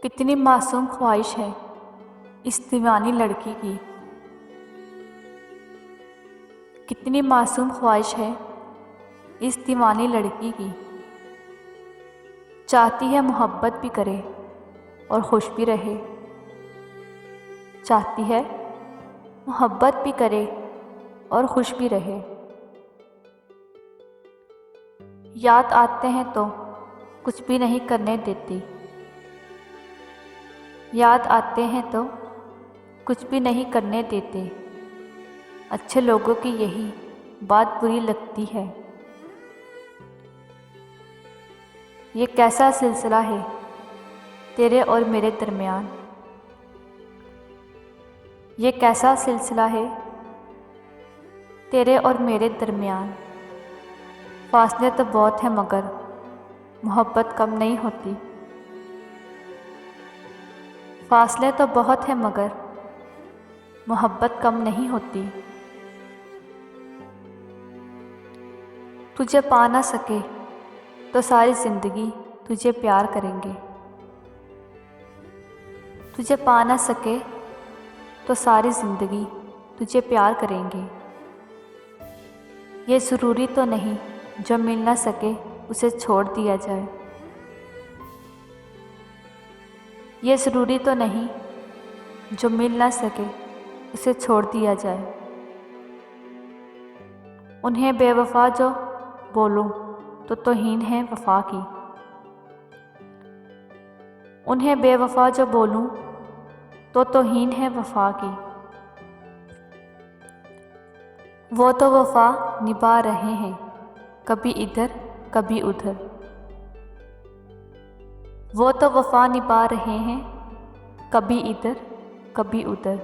कितनी मासूम ख्वाहिश है इस दीवानी लड़की की। कितनी मासूम ख्वाहिश है इस दीवानी लड़की की। चाहती है मोहब्बत भी करे और खुश भी रहे। चाहती है मोहब्बत भी करे और खुश भी रहे। याद आते हैं तो कुछ भी नहीं करने देती। याद आते हैं तो कुछ भी नहीं करने देते। अच्छे लोगों की यही बात बुरी लगती है। ये कैसा सिलसिला है तेरे और मेरे दरमियान। ये कैसा सिलसिला है तेरे और मेरे दरमियान। फासले तो बहुत हैं मगर मोहब्बत कम नहीं होती। फासले तो बहुत हैं मगर मोहब्बत कम नहीं होती। तुझे पा ना सके तो सारी ज़िंदगी तुझे प्यार करेंगे। तुझे पा ना सके तो सारी ज़िंदगी तुझे प्यार करेंगे। ये ज़रूरी तो नहीं जो मिल ना सके उसे छोड़ दिया जाए। ये ज़रूरी तो नहीं जो मिल ना सके उसे छोड़ दिया जाए। उन्हें बेवफा जो बोलूं तो तौहीन है वफा की। उन्हें बेवफा जो बोलूं तो तौहीन है वफा की। वो तो वफा निभा रहे हैं कभी इधर कभी उधर। वो तो वफा निभा रहे हैं कभी इधर कभी उधर।